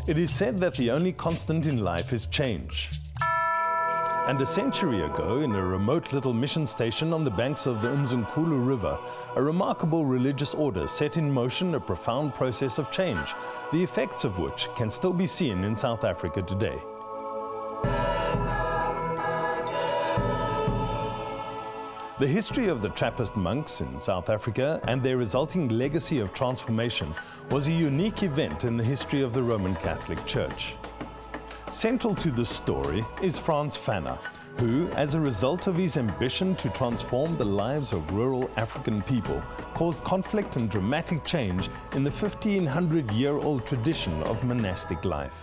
It is said that the only constant in life is change. And a century ago, in a remote little mission station on the banks of the Umzimkhulu River, a remarkable religious order set in motion a profound process of change, the effects of which can still be seen in South Africa today. The history of the Trappist monks in South Africa and their resulting legacy of transformation was a unique event in the history of the Roman Catholic Church. Central to this story is Franz Pfanner, who, as a result of his ambition to transform the lives of rural African people, caused conflict and dramatic change in the 1500-year-old tradition of monastic life.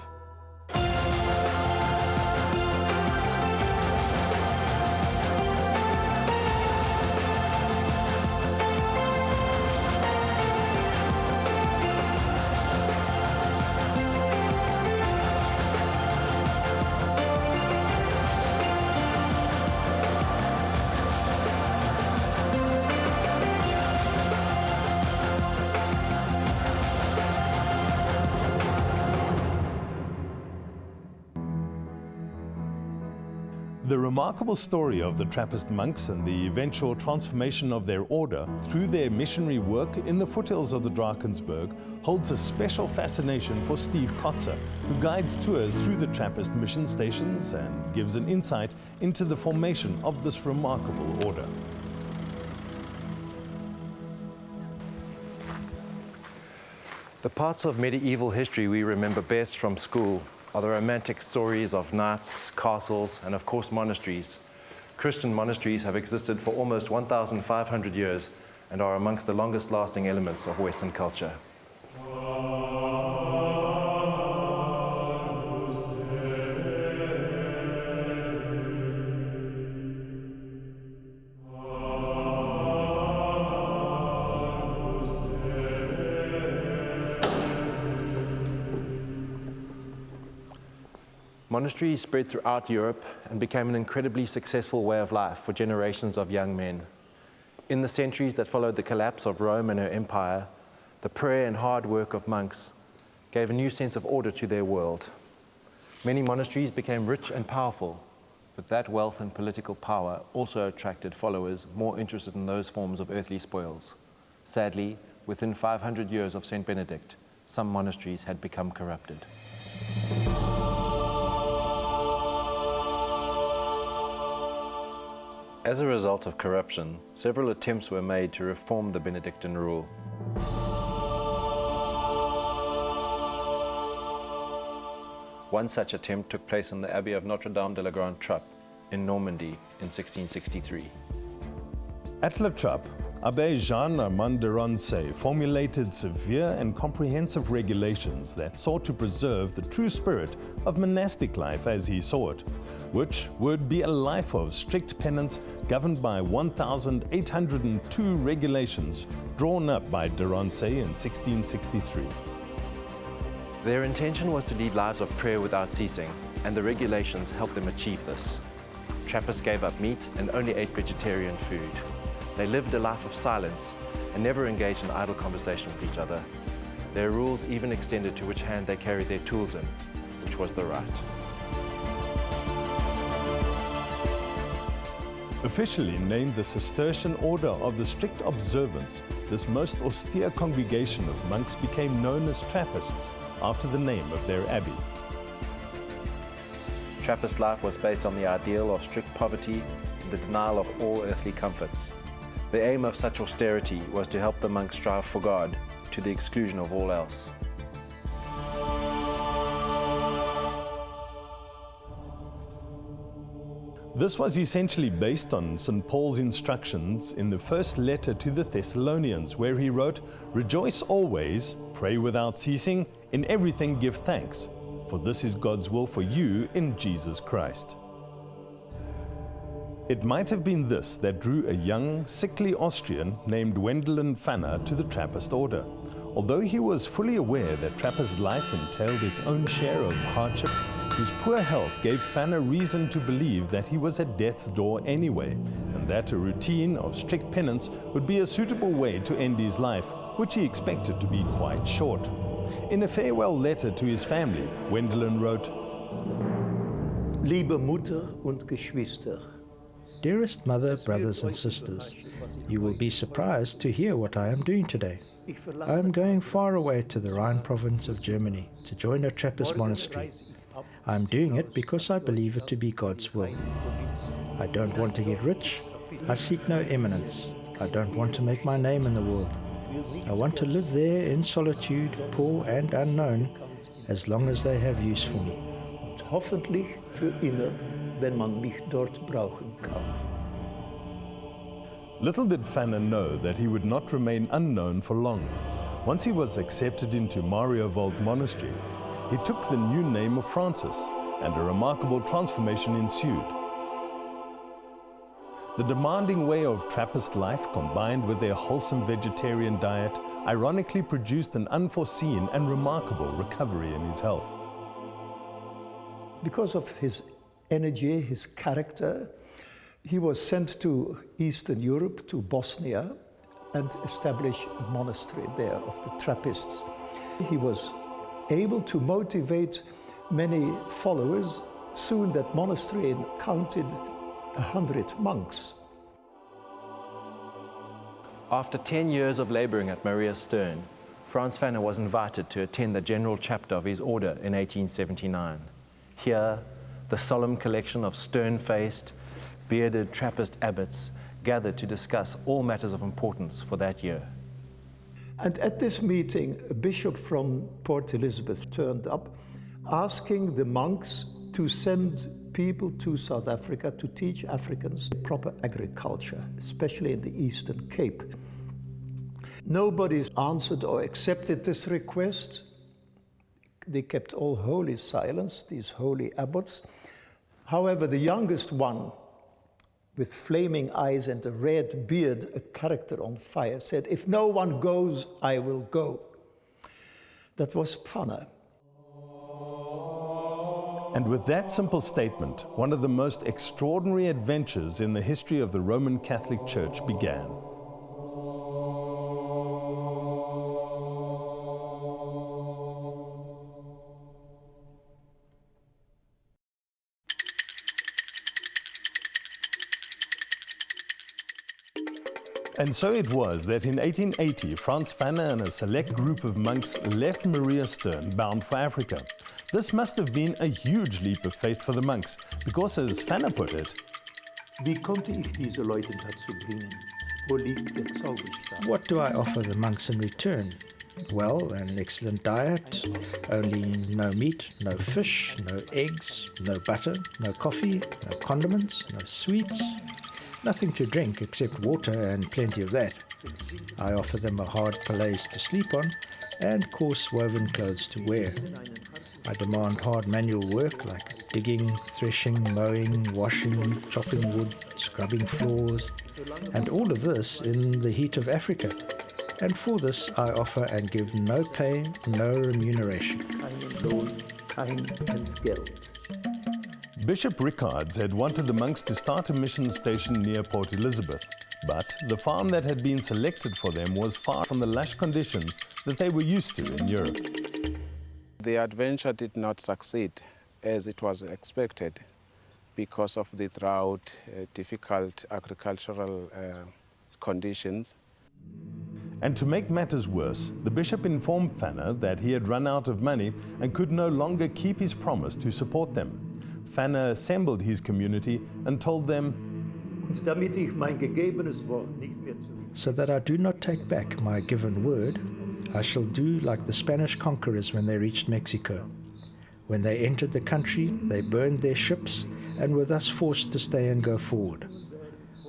The remarkable story of the Trappist monks and the eventual transformation of their order through their missionary work in the foothills of the Drakensberg holds a special fascination for Steve Kotzer, who guides tours through the Trappist mission stations and gives an insight into the formation of this remarkable order. The parts of medieval history we remember best from school are the romantic stories of knights, castles, and of course monasteries. Christian monasteries have existed for almost 1,500 years and are amongst the longest lasting elements of Western culture. Monasteries spread throughout Europe and became an incredibly successful way of life for generations of young men. In the centuries that followed the collapse of Rome and her empire, the prayer and hard work of monks gave a new sense of order to their world. Many monasteries became rich and powerful, but that wealth and political power also attracted followers more interested in those forms of earthly spoils. Sadly, within 500 years of St. Benedict, some monasteries had become corrupted. As a result of corruption, several attempts were made to reform the Benedictine rule. One such attempt took place in the Abbey of Notre-Dame de la Grande Trappe in Normandy in 1663. At La Trappe, Abbé Jean-Armand de Rancé formulated severe and comprehensive regulations that sought to preserve the true spirit of monastic life as he saw it, which would be a life of strict penance governed by 1,802 regulations drawn up by de Rancé in 1663. Their intention was to lead lives of prayer without ceasing, and the regulations helped them achieve this. Trappists gave up meat and only ate vegetarian food. They lived a life of silence and never engaged in idle conversation with each other. Their rules even extended to which hand they carried their tools in, which was the right. Officially named the Cistercian Order of the Strict Observance, this most austere congregation of monks became known as Trappists after the name of their abbey. Trappist life was based on the ideal of strict poverty and the denial of all earthly comforts. The aim of such austerity was to help the monks strive for God to the exclusion of all else. This was essentially based on St. Paul's instructions in the first letter to the Thessalonians, where he wrote, "Rejoice always, pray without ceasing, in everything give thanks, for this is God's will for you in Jesus Christ." It might have been this that drew a young, sickly Austrian named Wendelin Pfanner to the Trappist order. Although he was fully aware that Trappist life entailed its own share of hardship, his poor health gave Pfanner reason to believe that he was at death's door anyway, and that a routine of strict penance would be a suitable way to end his life, which he expected to be quite short. In a farewell letter to his family, Wendelin wrote, Liebe Mutter und Geschwister, Dearest mother, brothers and sisters, you will be surprised to hear what I am doing today. I am going far away to the Rhine province of Germany to join a Trappist monastery. I am doing it because I believe it to be God's will. I don't want to get rich. I seek no eminence. I don't want to make my name in the world. I want to live there in solitude, poor and unknown, as long as they have use for me. und hoffentlich für immer, wenn man mich dort brauchen kann. Little did Pfanner know that he would not remain unknown for long. Once he was accepted into Mariannhill Monastery, he took the new name of Francis, and a remarkable transformation ensued. The demanding way of Trappist life, combined with their wholesome vegetarian diet, ironically produced an unforeseen and remarkable recovery in his health. Because of his energy, his character, he was sent to Eastern Europe, to Bosnia, and established a monastery there of the Trappists. He was able to motivate many followers. Soon that monastery counted 100 monks. After 10 years of laboring at Maria's stern, Franz Pfanner was invited to attend the general chapter of his order in 1879. Here, the solemn collection of stern-faced, bearded Trappist abbots gathered to discuss all matters of importance for that year. And at this meeting, a bishop from Port Elizabeth turned up, asking the monks to send people to South Africa to teach Africans proper agriculture, especially in the Eastern Cape. Nobody answered or accepted this request. They kept all holy silence, these holy abbots. However, the youngest one, with flaming eyes and a red beard, a character on fire, said, "If no one goes, I will go." That was Pfanner. And with that simple statement, one of the most extraordinary adventures in the history of the Roman Catholic Church began. And so it was that in 1880, Franz Pfanner and a select group of monks left Maria Stern bound for Africa. This must have been a huge leap of faith for the monks, because as Pfanner put it, Wie konnte ich diese Leute dazu bringen? Wo liegt der Zauberstab? What do I offer the monks in return? Well, an excellent diet, only no meat, no fish, no eggs, no butter, no coffee, no condiments, no sweets, nothing to drink except water and plenty of that. I offer them a hard palliasse to sleep on and coarse woven clothes to wear. I demand hard manual work like digging, threshing, mowing, washing, chopping wood, scrubbing floors, and all of this in the heat of Africa. And for this I offer and give no pay, no remuneration. Keinen Lohn, kein Entgelt. Bishop Rickards had wanted the monks to start a mission station near Port Elizabeth, but the farm that had been selected for them was far from the lush conditions that they were used to in Europe. The adventure did not succeed as it was expected because of the drought, difficult agricultural conditions. And to make matters worse, the bishop informed Pfanner that he had run out of money and could no longer keep his promise to support them. Pfanner assembled his community and told them, Und damit ich mein gegebenes Wort nicht mehr zurück. So that I do not take back my given word, I shall do like the Spanish conquerors when they reached Mexico. When they entered the country, they burned their ships and were thus forced to stay and go forward.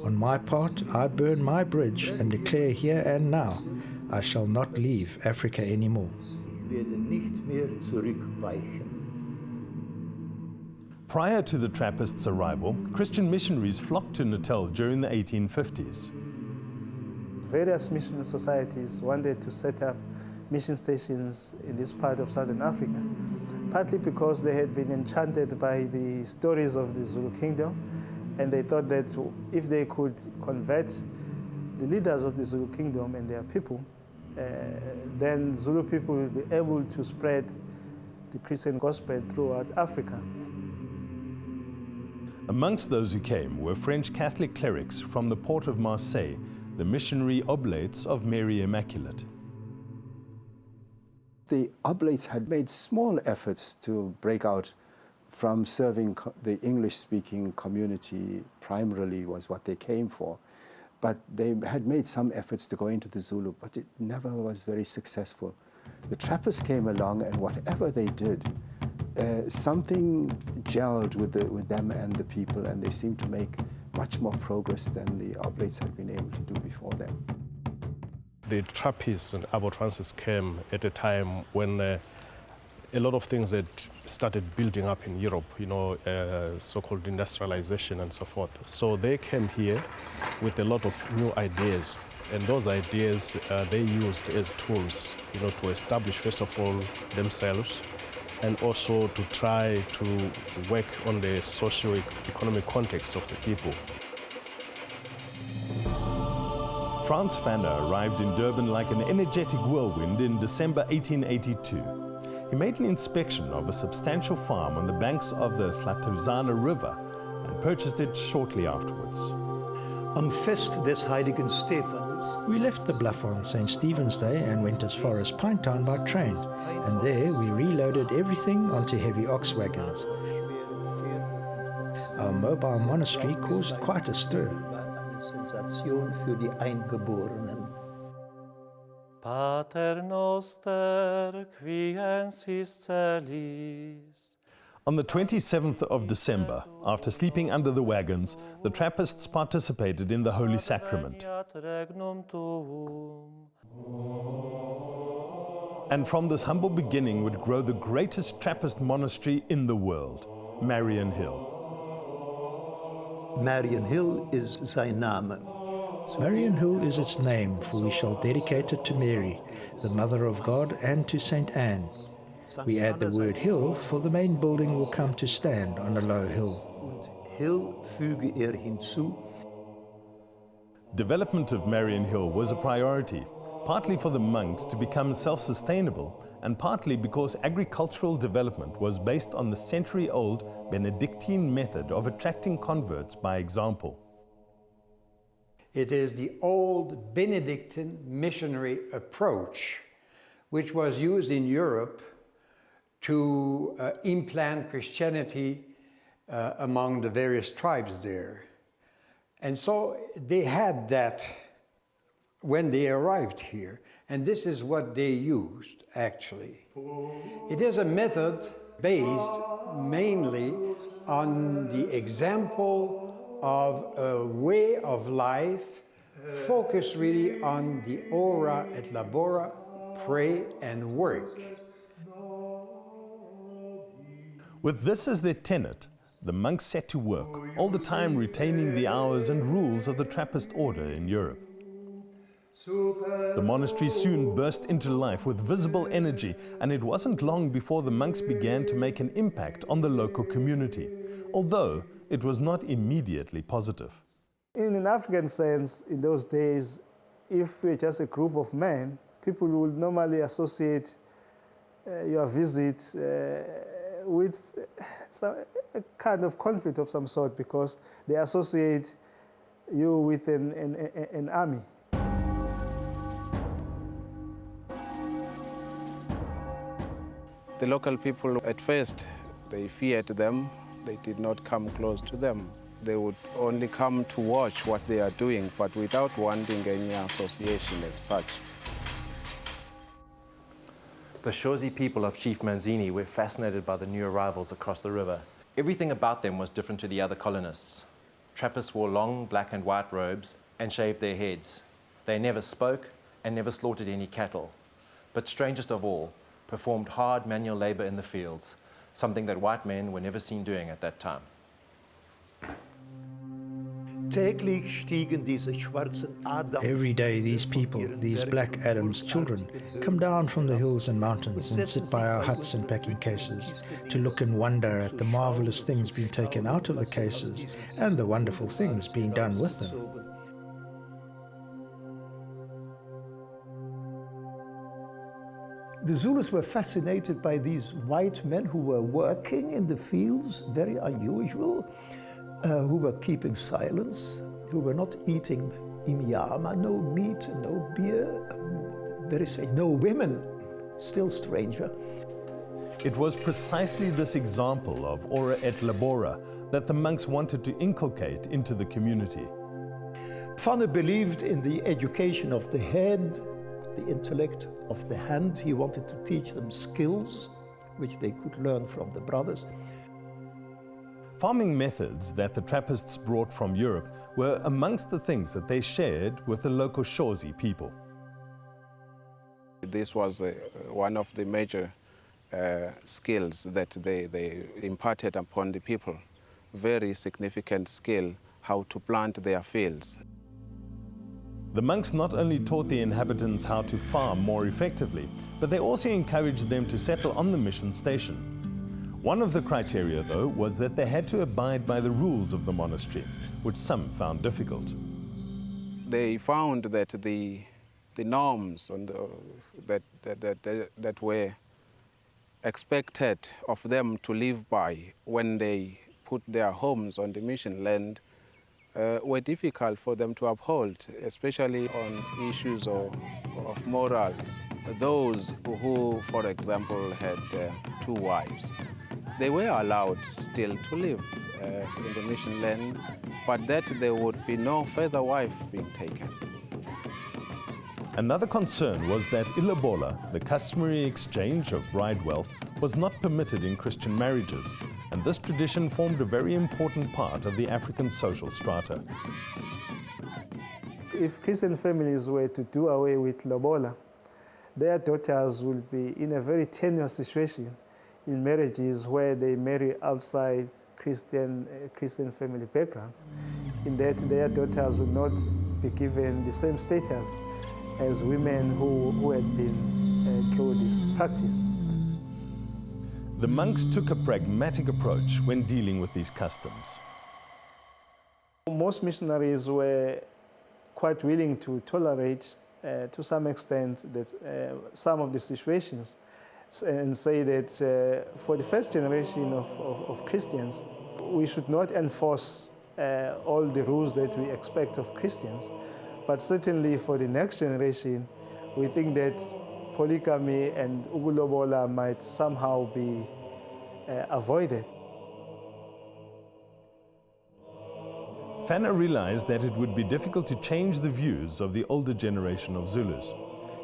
On my part, I burn my bridge and declare here and now, I shall not leave Africa anymore. Ich werde nicht mehr zurückweichen. Prior to the Trappists' arrival, Christian missionaries flocked to Natal during the 1850s. Various mission societies wanted to set up mission stations in this part of Southern Africa, partly because they had been enchanted by the stories of the Zulu kingdom, and they thought that if they could convert the leaders of the Zulu kingdom and their people, then Zulu people will be able to spread the Christian gospel throughout Africa. Amongst those who came were French Catholic clerics from the port of Marseille, the missionary oblates of Mary Immaculate. The oblates had made small efforts to break out from serving the English-speaking community, primarily was what they came for. But they had made some efforts to go into the Zulu, but it never was very successful. The Trappists came along, and whatever they did, something gelled with them and the people, and they seemed to make much more progress than the oblates had been able to do before them. The Trappists and Abbot Francis came at a time when a lot of things had started building up in Europe, you know, so-called industrialization and so forth. So they came here with a lot of new ideas, and those ideas they used as tools, you know, to establish, first of all, themselves, and also to try to work on the socio-economic context of the people. Franz Pfanner arrived in Durban like an energetic whirlwind in December 1882. He made an inspection of a substantial farm on the banks of the Hlatuzana River and purchased it shortly afterwards. Am Fest des Heiligen Stephanus. We left the bluff on St. Stephen's Day and went as far as Pinetown by train, and there we reloaded everything onto heavy ox wagons. Our mobile monastery caused quite a stir. Sensation für die Eingeborenen. Pater noster, qui ensis celis. On the 27th of December, after sleeping under the wagons, the Trappists participated in the Holy Sacrament. And from this humble beginning would grow the greatest Trappist monastery in the world, Mariannhill. Mariannhill is sein Name. Mariannhill is its name, for we shall dedicate it to Mary, the Mother of God, and to St. Anne. We add the word hill, for the main building will come to stand on a low hill. Und Hill füge hinzu. Development of Mariannhill was a priority, partly for the monks to become self-sustainable, and partly because agricultural development was based on the century-old Benedictine method of attracting converts by example. It is the old Benedictine missionary approach, which was used in Europe to implant Christianity among the various tribes there. And so they had that when they arrived here, and this is what they used, actually. It is a method based mainly on the example of a way of life focused really on the ora et labora, pray and work. With this as their tenet, the monks set to work, all the time retaining the hours and rules of the Trappist order in Europe. The monastery soon burst into life with visible energy, and it wasn't long before the monks began to make an impact on the local community, although it was not immediately positive. In an African sense, in those days, if we're just a group of men, people would normally associate your visit with a kind of conflict of some sort, because they associate you with an army. The local people, at first, they feared them. They did not come close to them. They would only come to watch what they are doing, but without wanting any association as such. The Shozi people of Chief Manzini were fascinated by the new arrivals across the river. Everything about them was different to the other colonists. Trappists wore long black and white robes and shaved their heads. They never spoke and never slaughtered any cattle. But strangest of all, performed hard manual labor in the fields, something that white men were never seen doing at that time. Every day these people, these black Adam's children, come down from the hills and mountains and sit by our huts and packing cases to look and wonder at the marvelous things being taken out of the cases and the wonderful things being done with them. The Zulus were fascinated by these white men who were working in the fields, very unusual, who were keeping silence, who were not eating imyama, no meat, no beer, there is no women, still stranger. It was precisely this example of ora et labora that the monks wanted to inculcate into the community. Pfanner believed in the education of the head, the intellect of the hand. He wanted to teach them skills which they could learn from the brothers. Farming methods that the Trappists brought from Europe were amongst the things that they shared with the local Shozi people. This was one of the major skills that they imparted upon the people. Very significant skill, how to plant their fields. The monks not only taught the inhabitants how to farm more effectively, but they also encouraged them to settle on the mission station. One of the criteria, though, was that they had to abide by the rules of the monastery, which some found difficult. They found that the norms and that were expected of them to live by when they put their homes on the mission land were difficult for them to uphold, especially on issues of morals. Those who, for example, had 2 wives, they were allowed still to live in the mission land, but that there would be no further wife being taken. Another concern was that ilobola, the customary exchange of bride wealth, was not permitted in Christian marriages, and this tradition formed a very important part of the African social strata. If Christian families were to do away with lobola, their daughters will be in a very tenuous situation in marriages where they marry outside Christian family backgrounds, in that their daughters will not be given the same status as women who had been through this practice. The monks took a pragmatic approach when dealing with these customs. Most missionaries were quite willing to tolerate, to some extent, that some of the situations, and say that for the first generation of Christians, we should not enforce all the rules that we expect of Christians. But certainly for the next generation, we think that polygamy and ukulobola might somehow be avoided. Pfanner realized that it would be difficult to change the views of the older generation of Zulus.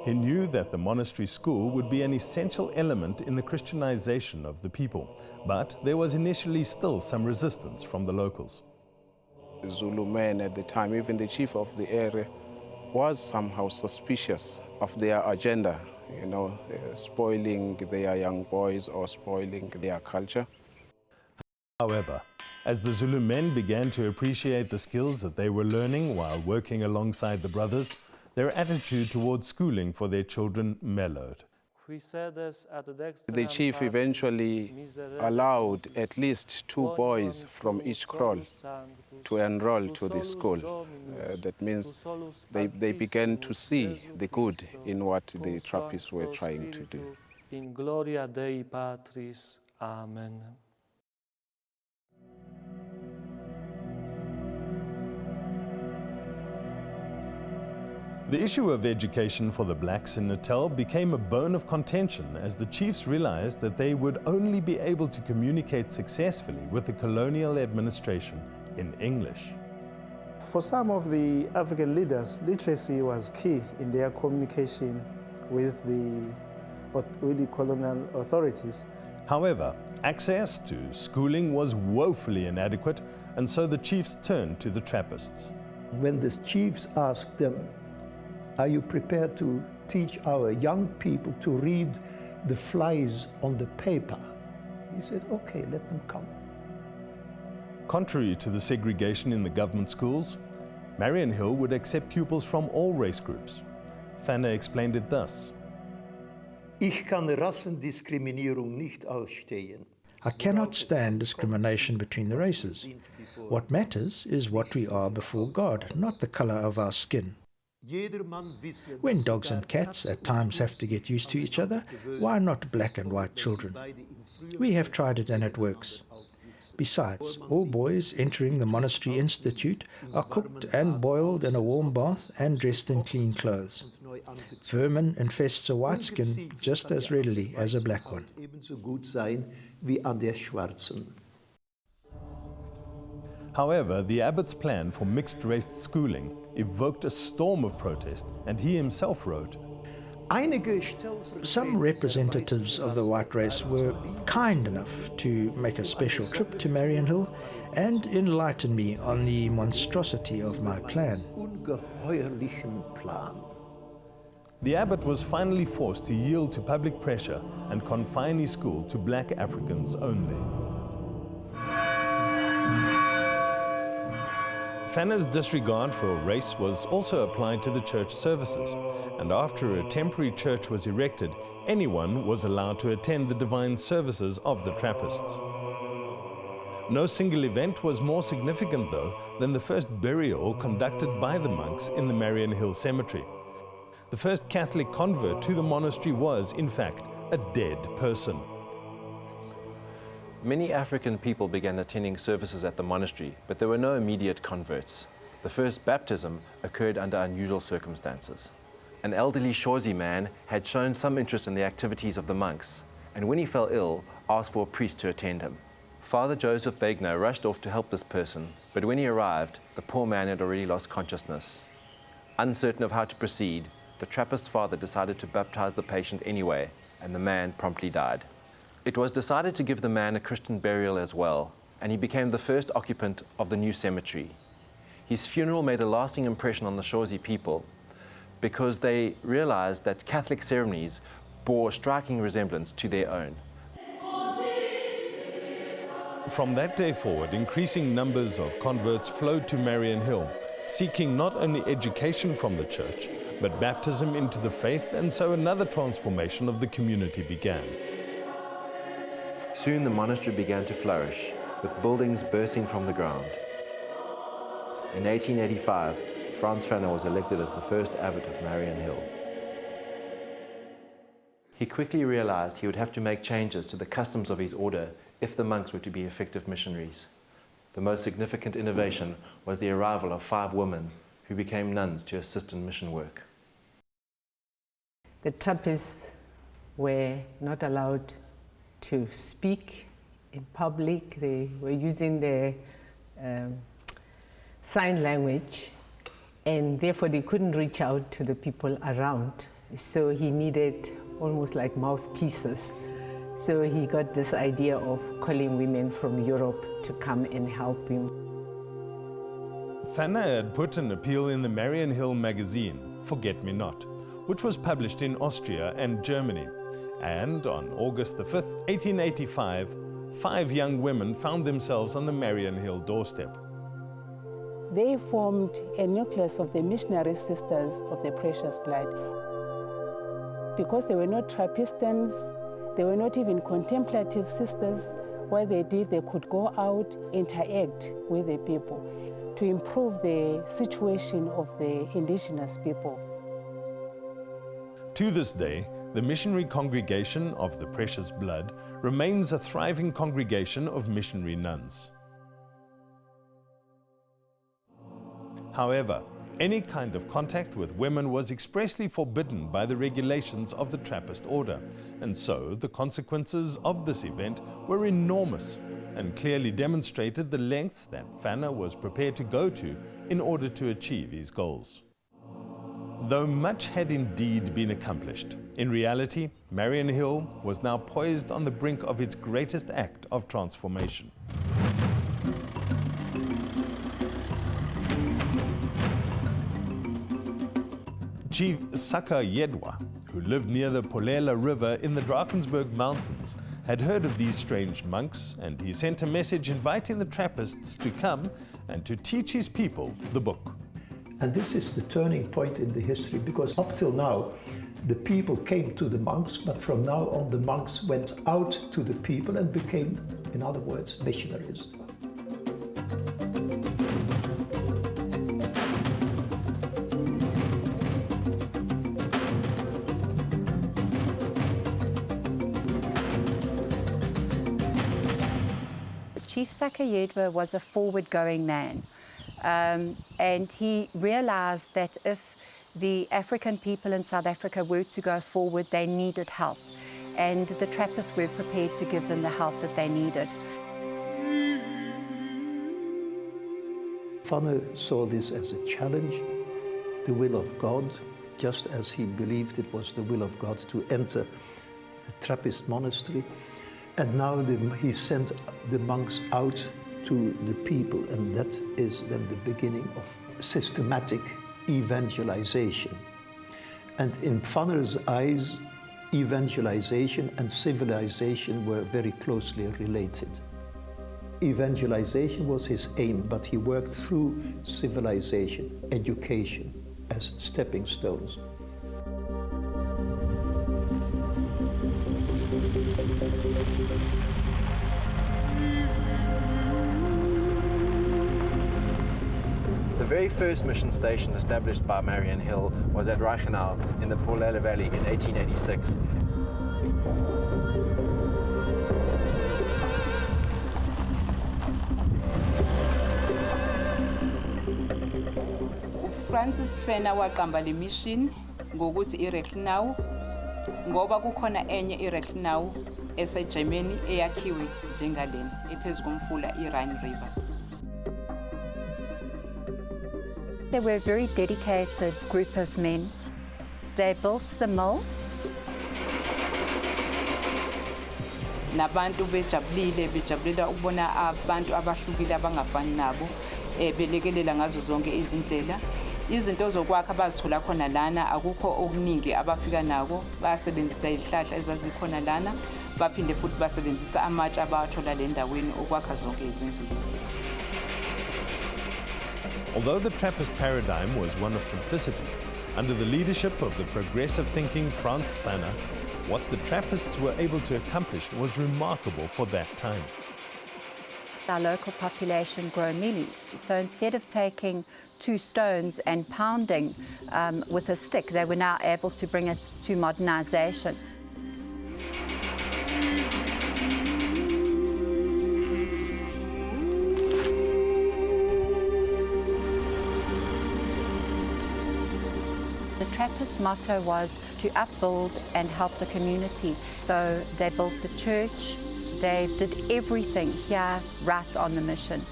He knew that the monastery school would be an essential element in the Christianization of the people, but there was initially still some resistance from the locals. The Zulu men at the time, even the chief of the area, was somehow suspicious of their agenda, spoiling their young boys or spoiling their culture. However, as the Zulu men began to appreciate the skills that they were learning while working alongside the brothers, their attitude towards schooling for their children mellowed. The chief eventually allowed at least 2 boys from each kraal to enroll to the school. That means they began to see the good in what the Trappists were trying to do. In gloria Dei Patris. Amen. The issue of education for the blacks in Natal became a bone of contention as the chiefs realized that they would only be able to communicate successfully with the colonial administration in English. For some of the African leaders, literacy was key in their communication with the colonial authorities. However, access to schooling was woefully inadequate, and so the chiefs turned to the Trappists. When the chiefs asked them, "Are you prepared to teach our young people to read the flies on the paper?" He said, "Okay, let them come." Contrary to the segregation in the government schools, Mariannhill would accept pupils from all race groups. Pfanner explained it thus. Ich kann Rassendiskriminierung nicht ausstehen. I cannot stand discrimination between the races. What matters is what we are before God, not the color of our skin. When dogs and cats at times have to get used to each other, why not black and white children? We have tried it and it works. Besides, all boys entering the monastery institute are cooked and boiled in a warm bath and dressed in clean clothes. Vermin infests a white skin just as readily as a black one. However, the abbot's plan for mixed-race schooling evoked a storm of protest, and he himself wrote, Some representatives of the white race were kind enough to make a special trip to Mariannhill and enlighten me on the monstrosity of my plan. The abbot was finally forced to yield to public pressure and confine his school to black Africans only. Pfanner's disregard for race was also applied to the church services, and after a temporary church was erected, anyone was allowed to attend the divine services of the Trappists. No single event was more significant, though, than the first burial conducted by the monks in the Mariannhill cemetery. The first Catholic convert to the monastery was, in fact, a dead person. Many African people began attending services at the monastery, but there were no immediate converts. The first baptism occurred under unusual circumstances. An elderly Shozi man had shown some interest in the activities of the monks, and when he fell ill, asked for a priest to attend him. Father Joseph Begner rushed off to help this person, but when he arrived, the poor man had already lost consciousness. Uncertain of how to proceed, the Trappist father decided to baptize the patient anyway, and the man promptly died. It was decided to give the man a Christian burial as well, and he became the first occupant of the new cemetery. His funeral made a lasting impression on the Shozi people because they realized that Catholic ceremonies bore a striking resemblance to their own. From that day forward, increasing numbers of converts flowed to Mariannhill, seeking not only education from the church, but baptism into the faith, and so another transformation of the community began. Soon the monastery began to flourish, with buildings bursting from the ground. In 1885, Franz Pfanner was elected as the first abbot of Mariannhill. He quickly realized he would have to make changes to the customs of his order if the monks were to be effective missionaries. The most significant innovation was the arrival of 5 women who became nuns to assist in mission work. The Trappists were not allowed to speak in public. They were using their sign language, and therefore they couldn't reach out to the people around. So he needed almost like mouthpieces. So he got this idea of calling women from Europe to come and help him. Pfanner had put an appeal in the Mariannhill magazine, Forget Me Not, which was published in Austria and Germany. And on August the 5th, 1885, 5 young women found themselves on the Mariannhill doorstep. They formed a nucleus of the missionary sisters of the precious blood. Because they were not Trappistans, they were not even contemplative sisters. What they did, they could go out, interact with the people to improve the situation of the indigenous people. To this day, the missionary congregation of the Precious Blood remains a thriving congregation of missionary nuns. However, any kind of contact with women was expressly forbidden by the regulations of the Trappist order, and so the consequences of this event were enormous and clearly demonstrated the lengths that Pfanner was prepared to go to in order to achieve his goals. Though much had indeed been accomplished, in reality, Mariannhill was now poised on the brink of its greatest act of transformation. Chief Saka Yedwa, who lived near the Polela River in the Drakensberg Mountains, had heard of these strange monks, and he sent a message inviting the Trappists to come and to teach his people the book. And this is the turning point in the history, because up till now, the people came to the monks, but from now on the monks went out to the people and became, in other words, missionaries. Chief Sakayedwa was a forward-going man, and he realized that if the African people in South Africa were to go forward, they needed help, and the Trappists were prepared to give them the help that they needed. Pfanner saw this as a challenge, the will of God, just as he believed it was the will of God to enter the Trappist monastery. And now he sent the monks out to the people, and that is then the beginning of systematic evangelization. And in Pfanner's eyes, evangelization and civilization were very closely related. Evangelization was his aim, but he worked through civilization, education, as stepping stones. The very first mission station established by Mariannhill was at Reichenau in the Polele Valley in 1886. Franz Pfanner waqamba le mission ngokuthi iReichenau ngoba kukhona enye iReichenau eseGermany eyakhiwe njengalena ephezu komfula iRhine River. They were a very dedicated group of men. They built the mill. Nabantu bejabulela ukubona abantu abahlukile abangafani nabo belekelela ngazo zonke izindlela. Izinto zokwakha abazithola khona lana akukho okuningi abafika nako, basebenzisa izihlahla ezazikhona lana, baphinde futhi basebenzisa amatshe abawathola le ndaweni ukwakha zonke izindlu lezi. Although the Trappist paradigm was one of simplicity, under the leadership of the progressive-thinking Franz Pfanner, what the Trappists were able to accomplish was remarkable for that time. Our local population grow mealies, so instead of taking 2 stones and pounding with a stick, they were now able to bring it to modernization. The Trappist motto was to upbuild and help the community. So they built the church, they did everything here right on the mission.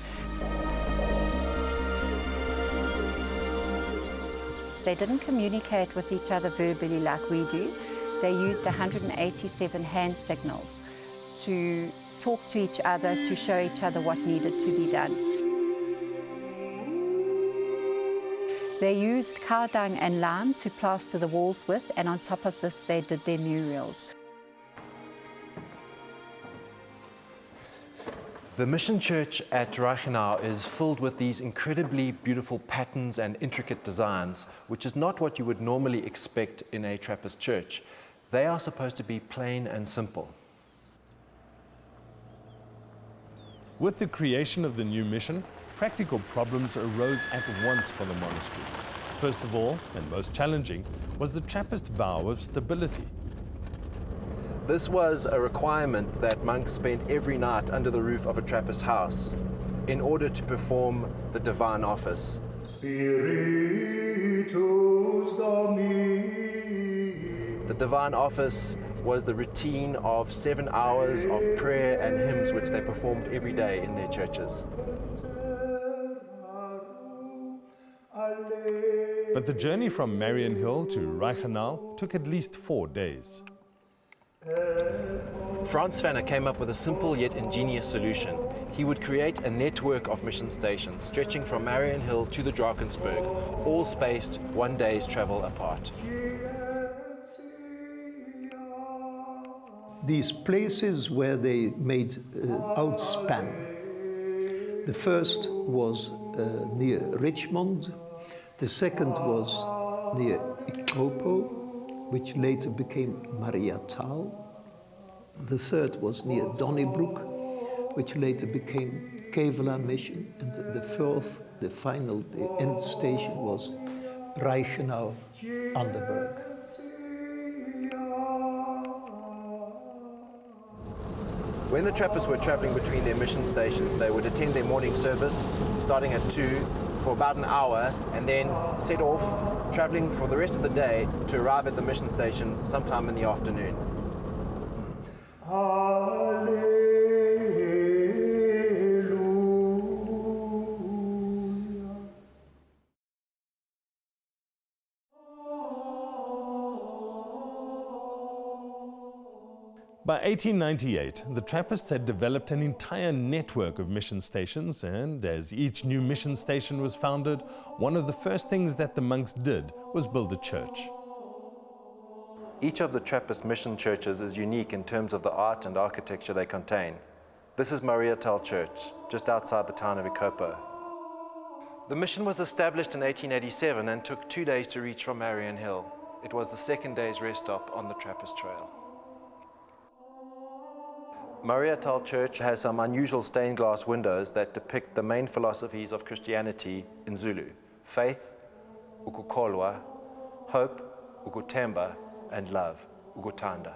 They didn't communicate with each other verbally like we do. They used 187 hand signals to talk to each other, to show each other what needed to be done. They used cow dung and lime to plaster the walls with, and on top of this they did their murals. The mission church at Reichenau is filled with these incredibly beautiful patterns and intricate designs, which is not what you would normally expect in a Trappist church. They are supposed to be plain and simple. With the creation of the new mission, practical problems arose at once for the monastery. First of all, and most challenging, was the Trappist vow of stability. This was a requirement that monks spent every night under the roof of a Trappist house in order to perform the divine office. Spiritus Domini. The divine office was the routine of 7 hours of prayer and hymns which they performed every day in their churches. But the journey from Mariannhill to Reichenau took at least 4 days. Franz Pfanner came up with a simple yet ingenious solution. He would create a network of mission stations stretching from Mariannhill to the Drakensberg, all spaced 1 day's travel apart. These places where they made outspan. The first was near Richmond. The second was near Ikopo, which later became Mariannhill. The third was near Donnybrook, which later became Kevela Mission. And the fourth, the final, the end station was Reichenau, Anderburg. When the Trappists were traveling between their mission stations, they would attend their morning service, starting at 2, for about an hour, and then set off, traveling for the rest of the day to arrive at the mission station sometime in the afternoon. By 1898, the Trappists had developed an entire network of mission stations, and as each new mission station was founded, one of the first things that the monks did was build a church. Each of the Trappist mission churches is unique in terms of the art and architecture they contain. This is Mariannhill Church, just outside the town of Ikopo. The mission was established in 1887 and took 2 days to reach from Mariannhill. It was the second day's rest stop on the Trappist Trail. Mariannhill Church has some unusual stained glass windows that depict the main philosophies of Christianity in Zulu: faith, ukukholwa, hope, ukuthemba, and love, ukuthanda.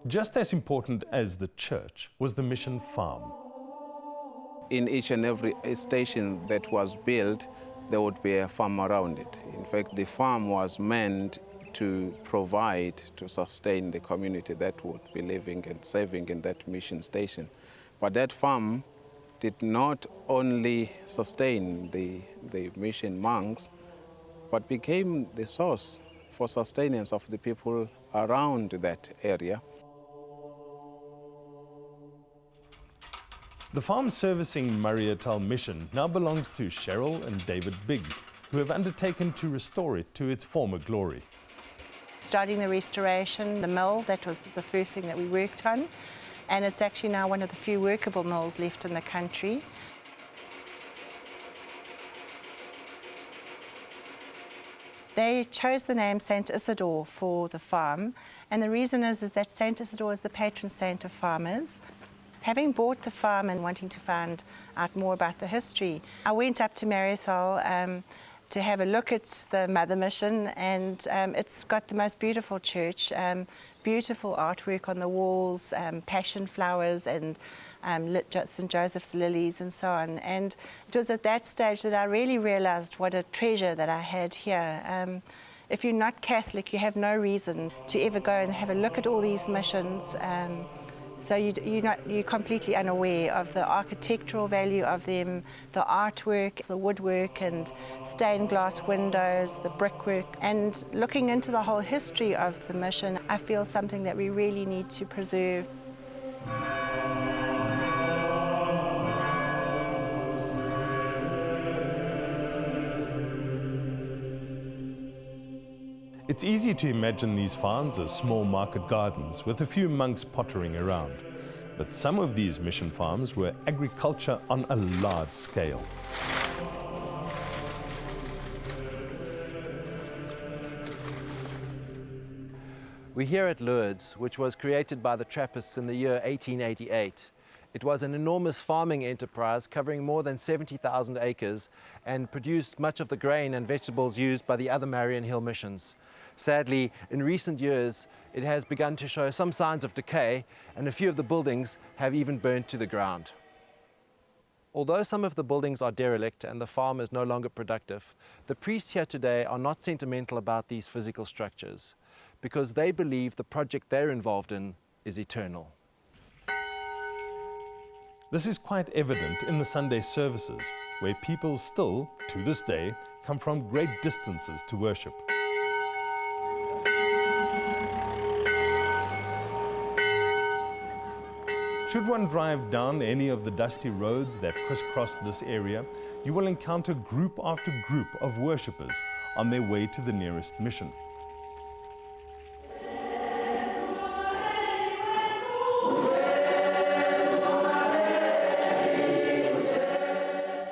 Just as important as the church was the mission farm. In each and every station that was built, there would be a farm around it. In fact, the farm was meant to provide, to sustain the community that would be living and serving in that mission station. But that farm did not only sustain the mission monks, but became the source for sustenance of the people around that area. The farm servicing Mariannhill Mission now belongs to Cheryl and David Biggs, who have undertaken to restore it to its former glory. Starting the restoration, the mill, that was the first thing that we worked on, and it's actually now one of the few workable mills left in the country. They chose the name St. Isidore for the farm, and the reason is that St. Isidore is the patron saint of farmers. Having bought the farm and wanting to find out more about the history, I went up to Mariannhill to have a look at the Mother Mission, and it's got the most beautiful church, beautiful artwork on the walls, passion flowers and St. Joseph's lilies and so on. And it was at that stage that I really realized what a treasure that I had here. If you're not Catholic, you have no reason to ever go and have a look at all these missions. So you're completely unaware of the architectural value of them, the artwork, the woodwork and stained glass windows, the brickwork. And looking into the whole history of the mission, I feel something that we really need to preserve. It's easy to imagine these farms as small market gardens with a few monks pottering around. But some of these mission farms were agriculture on a large scale. We're here at Lourdes, which was created by the Trappists in the year 1888. It was an enormous farming enterprise covering more than 70,000 acres and produced much of the grain and vegetables used by the other Mariannhill missions. Sadly, in recent years, it has begun to show some signs of decay, and a few of the buildings have even burnt to the ground. Although some of the buildings are derelict and the farm is no longer productive, the priests here today are not sentimental about these physical structures, because they believe the project they're involved in is eternal. This is quite evident in the Sunday services, where people still, to this day, come from great distances to worship. Should one drive down any of the dusty roads that crisscross this area, you will encounter group after group of worshippers on their way to the nearest mission.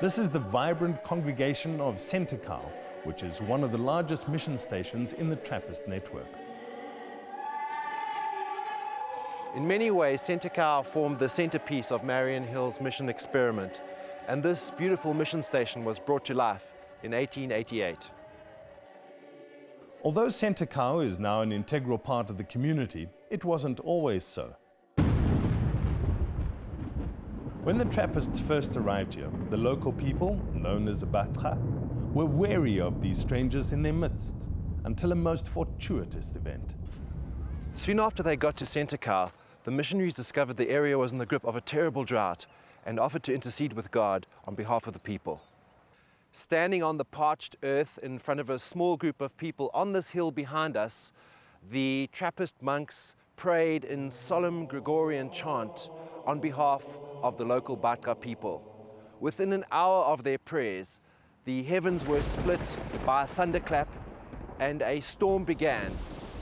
This is the vibrant congregation of Sentekau, which is one of the largest mission stations in the Trappist network. In many ways, Sentekau formed the centerpiece of Mariannhill's mission experiment, and this beautiful mission station was brought to life in 1888. Although Sentekau is now an integral part of the community, it wasn't always so. When the Trappists first arrived here, the local people, known as the Batra, were wary of these strangers in their midst, until a most fortuitous event. Soon after they got to Sentekau, the missionaries discovered the area was in the grip of a terrible drought and offered to intercede with God on behalf of the people. Standing on the parched earth in front of a small group of people on this hill behind us, the Trappist monks prayed in solemn Gregorian chant on behalf of the local Batra people. Within an hour of their prayers, the heavens were split by a thunderclap and a storm began,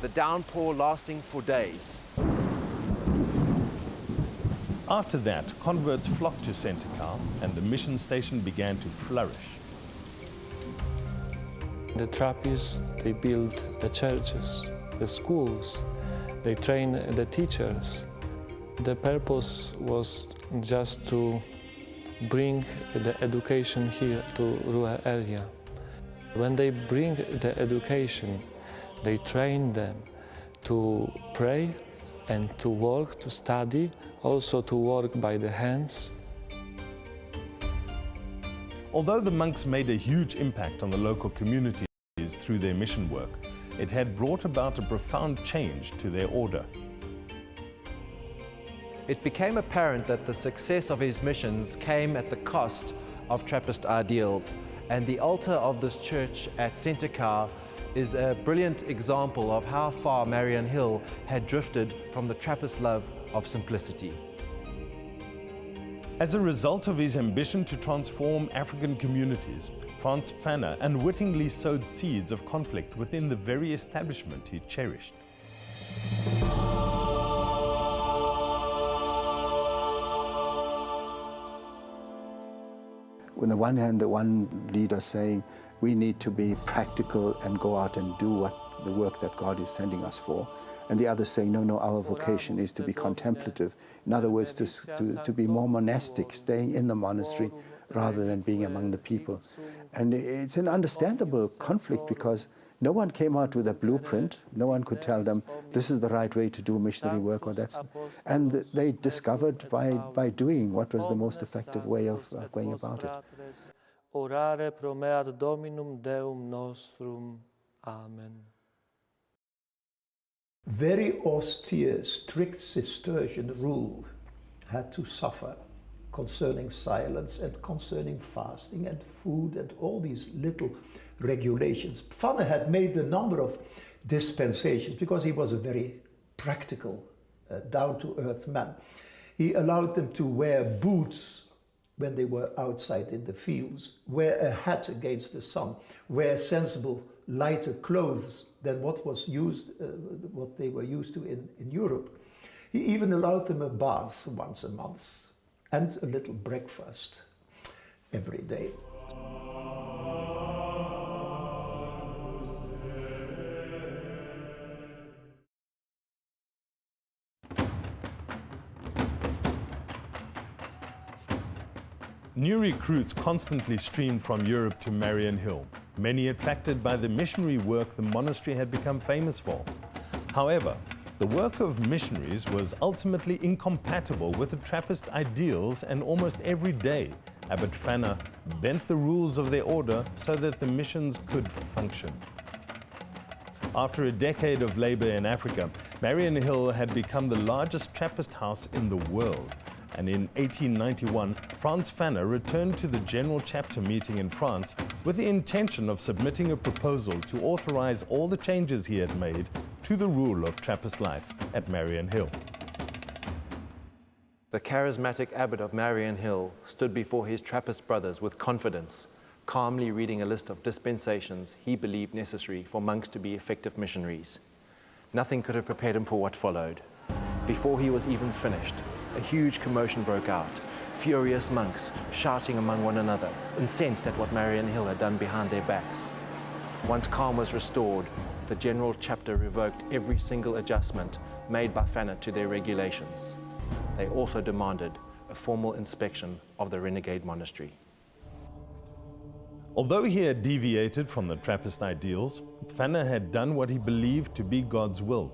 the downpour lasting for days. After that, converts flocked to Sentekau and the mission station began to flourish. The Trappists, they build the churches, the schools, they train the teachers. The purpose was just to bring the education here to rural area. When they bring the education, they train them to pray and to work, to study, also to work by the hands. Although the monks made a huge impact on the local communities through their mission work, it had brought about a profound change to their order. It became apparent that the success of his missions came at the cost of Trappist ideals, and the altar of this church at Sentekau is a brilliant example of how far Mariannhill had drifted from the Trappist love of simplicity. As a result of his ambition to transform African communities, Franz Pfanner unwittingly sowed seeds of conflict within the very establishment he cherished. On the one hand, the one leader saying, we need to be practical and go out and do the work that God is sending us for. And the other saying, no, our vocation is to be contemplative. In other words, to be more monastic, staying in the monastery rather than being among the people. And it's an understandable conflict because no one came out with a blueprint. No one could tell them, this is the right way to do missionary work or that's... And they discovered by doing what was the most effective way of going about it. Orare pro mea Dominum Deum nostrum. Amen. Very austere, strict Cistercian rule had to suffer concerning silence and concerning fasting and food and all these little regulations. Pfanner had made a number of dispensations because he was a very practical, down-to-earth man. He allowed them to wear boots when they were outside in the fields, wear a hat against the sun, wear sensible, lighter clothes than what they were used to in Europe. He even allowed them a bath once a month and a little breakfast every day. New recruits constantly streamed from Europe to Mariannhill, many attracted by the missionary work the monastery had become famous for. However, the work of missionaries was ultimately incompatible with the Trappist ideals, and almost every day, Abbot Pfanner bent the rules of their order so that the missions could function. After a decade of labor in Africa, Mariannhill had become the largest Trappist house in the world. And in 1891, Franz Pfanner returned to the General Chapter meeting in France with the intention of submitting a proposal to authorize all the changes he had made to the rule of Trappist life at Mariannhill. The charismatic abbot of Mariannhill stood before his Trappist brothers with confidence, calmly reading a list of dispensations he believed necessary for monks to be effective missionaries. Nothing could have prepared him for what followed. Before he was even finished, a huge commotion broke out. Furious monks shouting among one another, incensed at what Mariannhill had done behind their backs. Once calm was restored, the General Chapter revoked every single adjustment made by Pfanner to their regulations. They also demanded a formal inspection of the renegade monastery. Although he had deviated from the Trappist ideals, Pfanner had done what he believed to be God's will.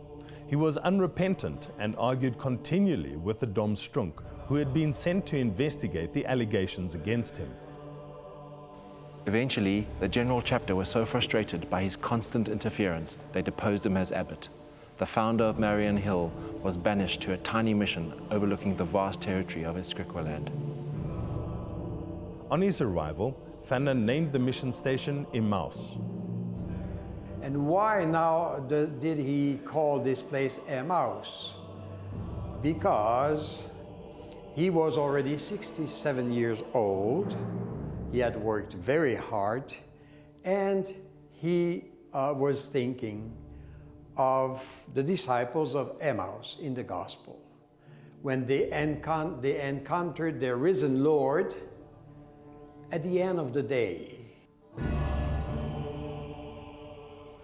He was unrepentant and argued continually with the Dom Strunk, who had been sent to investigate the allegations against him. Eventually, the general chapter was so frustrated by his constant interference, they deposed him as abbot. The founder of Mariannhill was banished to a tiny mission overlooking the vast territory of his Griqualand. On his arrival, Pfanner named the mission station Emmaus. And why now did he call this place Emmaus? Because he was already 67 years old. He had worked very hard, and he was thinking of the disciples of Emmaus in the gospel. When they encountered their risen Lord at the end of the day.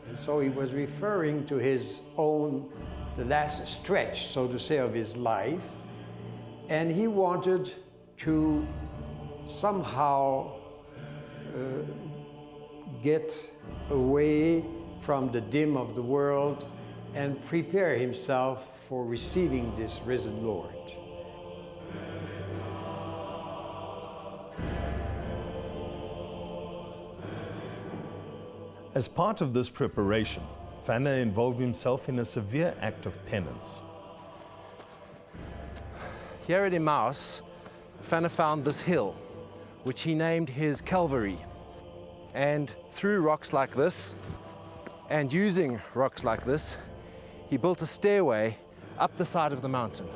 And so he was referring to his own, the last stretch, so to say, of his life. And he wanted to somehow get away from the dim of the world and prepare himself for receiving this risen Lord. As part of this preparation, Pfanner involved himself in a severe act of penance. Here at Emmaus, Pfanner found this hill, which he named his Calvary. And through rocks like this, and using rocks like this, he built a stairway up the side of the mountain.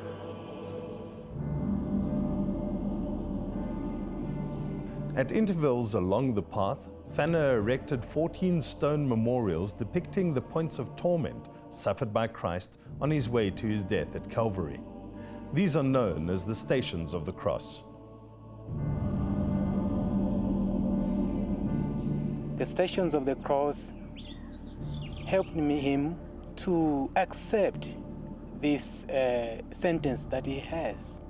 At intervals along the path, Pfanner erected 14 stone memorials depicting the points of torment suffered by Christ on his way to his death at Calvary. These are known as the Stations of the Cross. The Stations of the Cross helped him to accept this sentence that he has.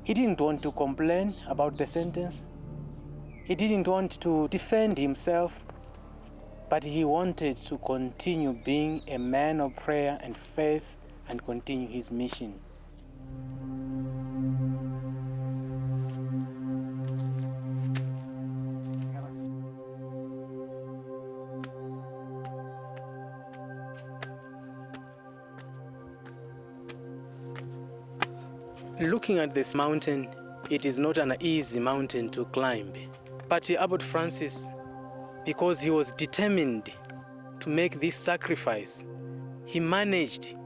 He didn't want to complain about the sentence. He didn't want to defend himself, but he wanted to continue being a man of prayer and faith and continue his mission. Looking at this mountain, it is not an easy mountain to climb. But Abbot Francis, because he was determined to make this sacrifice, he managed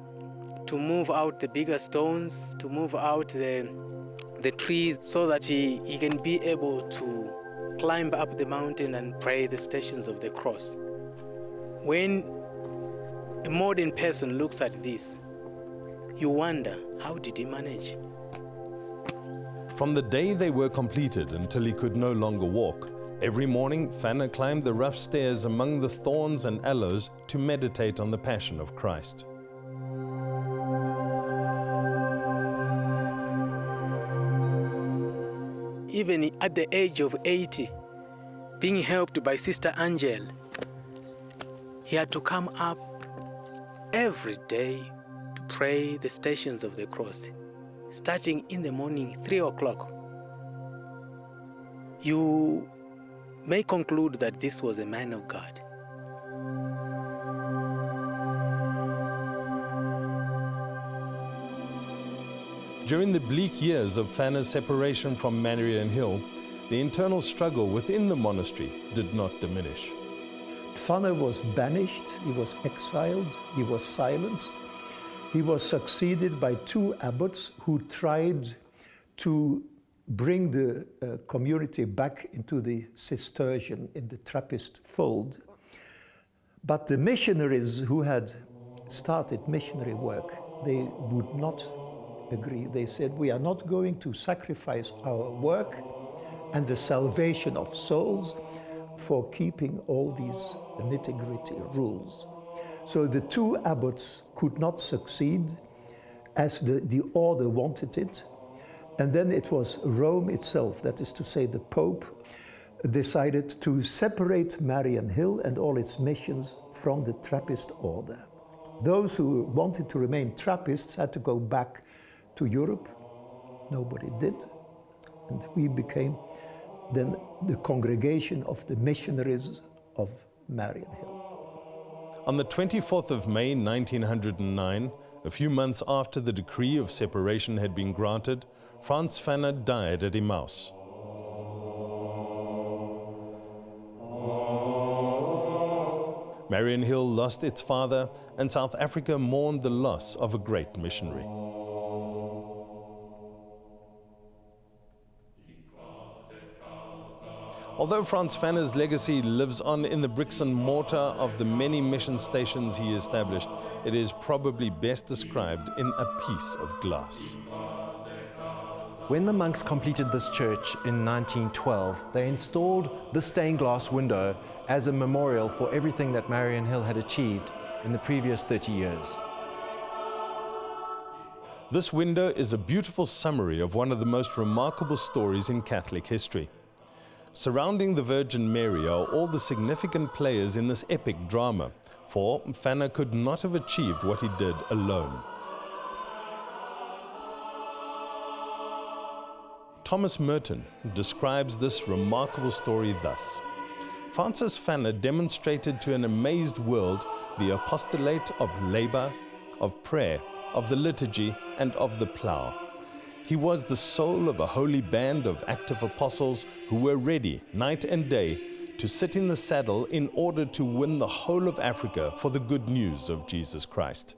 to move out the bigger stones, to move out the trees, so that he can be able to climb up the mountain and pray the Stations of the Cross. When a modern person looks at this, you wonder, how did he manage? From the day they were completed until he could no longer walk, every morning Pfanner climbed the rough stairs among the thorns and aloes to meditate on the Passion of Christ. Even at the age of 80, being helped by Sister Angel, he had to come up every day to pray the Stations of the Cross. Starting in the morning, 3 o'clock. You may conclude that this was a man of God. During the bleak years of Pfanner's separation from Mariannhill, the internal struggle within the monastery did not diminish. Pfanner was banished, he was exiled, he was silenced. He was succeeded by 2 abbots who tried to bring the community back into the Cistercian, in the Trappist fold. But the missionaries who had started missionary work, they would not agree. They said, we are not going to sacrifice our work and the salvation of souls for keeping all these nitty-gritty rules. So the 2 abbots could not succeed as the order wanted it. And then it was Rome itself, that is to say the Pope, decided to separate Mariannhill and all its missions from the Trappist order. Those who wanted to remain Trappists had to go back to Europe. Nobody did. And we became then the congregation of the missionaries of Mariannhill. On the 24th of May 1909, a few months after the decree of separation had been granted, Franz Pfanner died at Emmaus. Mariannhill lost its father, and South Africa mourned the loss of a great missionary. Although Franz Pfanner's legacy lives on in the bricks and mortar of the many mission stations he established, it is probably best described in a piece of glass. When the monks completed this church in 1912, they installed the stained glass window as a memorial for everything that Mariannhill had achieved in the previous 30 years. This window is a beautiful summary of one of the most remarkable stories in Catholic history. Surrounding the Virgin Mary are all the significant players in this epic drama, for Pfanner could not have achieved what he did alone. Thomas Merton describes this remarkable story thus: Francis Pfanner demonstrated to an amazed world the apostolate of labor, of prayer, of the liturgy, and of the plough. He was the soul of a holy band of active apostles who were ready night and day to sit in the saddle in order to win the whole of Africa for the good news of Jesus Christ.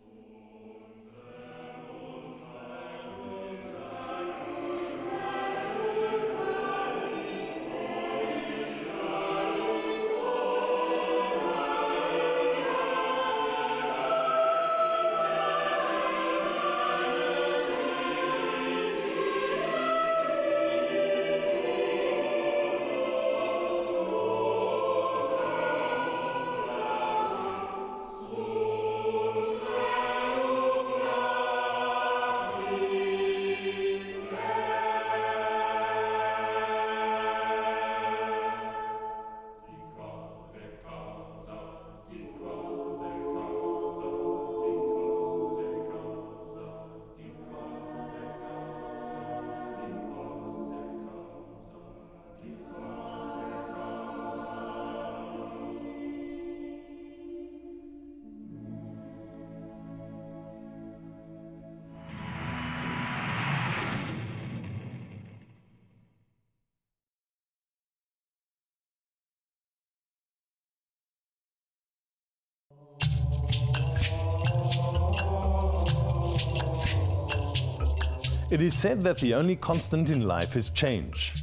It is said that the only constant in life is change.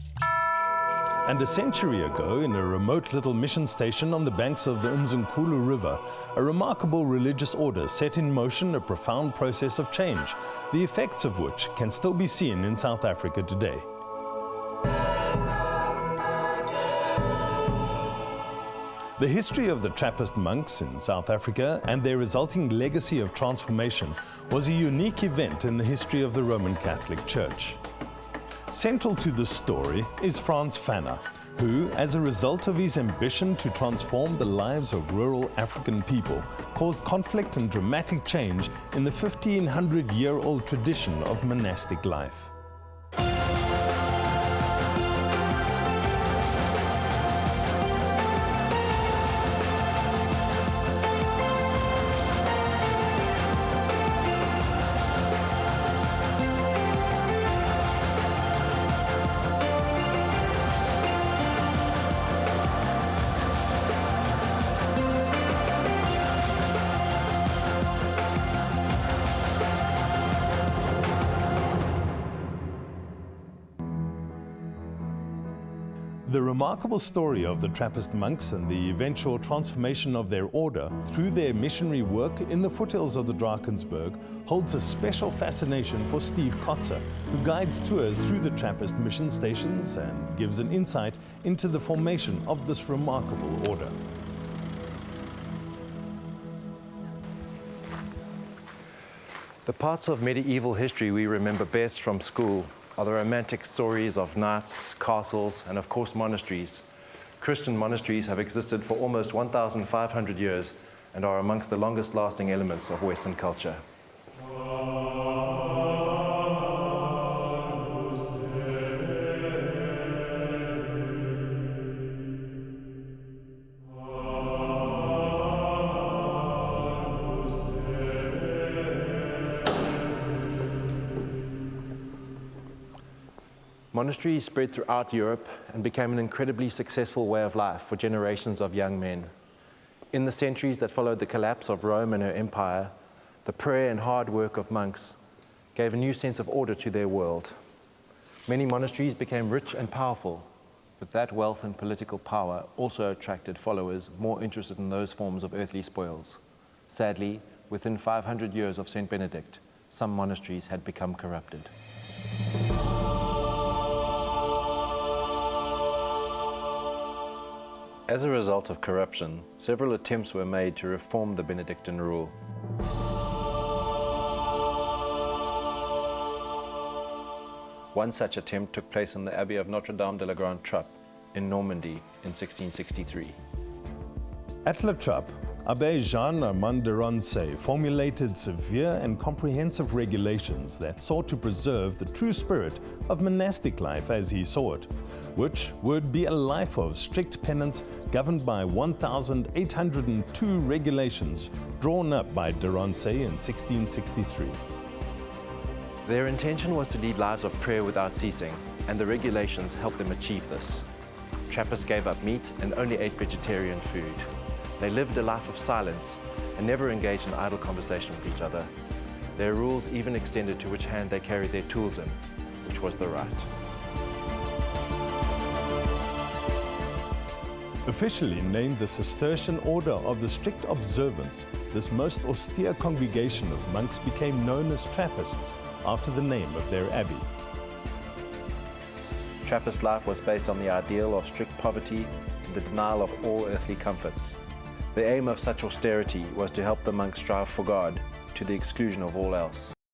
And a century ago, in a remote little mission station on the banks of the Umzimkhulu River, a remarkable religious order set in motion a profound process of change, the effects of which can still be seen in South Africa today. The history of the Trappist monks in South Africa and their resulting legacy of transformation was a unique event in the history of the Roman Catholic Church. Central to this story is Franz Pfanner, who, as a result of his ambition to transform the lives of rural African people, caused conflict and dramatic change in the 1500-year-old tradition of monastic life. The remarkable story of the Trappist monks and the eventual transformation of their order through their missionary work in the foothills of the Drakensberg holds a special fascination for Steve Kotzer, who guides tours through the Trappist mission stations and gives an insight into the formation of this remarkable order. The parts of medieval history we remember best from school are the romantic stories of knights, castles, and of course monasteries. Christian monasteries have existed for almost 1,500 years and are amongst the longest lasting elements of Western culture. Monasteries spread throughout Europe and became an incredibly successful way of life for generations of young men. In the centuries that followed the collapse of Rome and her empire, the prayer and hard work of monks gave a new sense of order to their world. Many monasteries became rich and powerful, but that wealth and political power also attracted followers more interested in those forms of earthly spoils. Sadly, within 500 years of St. Benedict, some monasteries had become corrupted. As a result of corruption, several attempts were made to reform the Benedictine rule. One such attempt took place in the Abbey of Notre-Dame de la Grande Trappe in Normandy in 1663. At La Trappe, Abbé Jean-Armand de Rancé formulated severe and comprehensive regulations that sought to preserve the true spirit of monastic life as he saw it, which would be a life of strict penance governed by 1,802 regulations drawn up by de Rancé in 1663. Their intention was to lead lives of prayer without ceasing, and the regulations helped them achieve this. Trappists gave up meat and only ate vegetarian food. They lived a life of silence and never engaged in idle conversation with each other. Their rules even extended to which hand they carried their tools in, which was the right. Officially named the Cistercian Order of the Strict Observance, this most austere congregation of monks became known as Trappists after the name of their abbey. Trappist life was based on the ideal of strict poverty and the denial of all earthly comforts. The aim of such austerity was to help the monks strive for God to the exclusion of all else.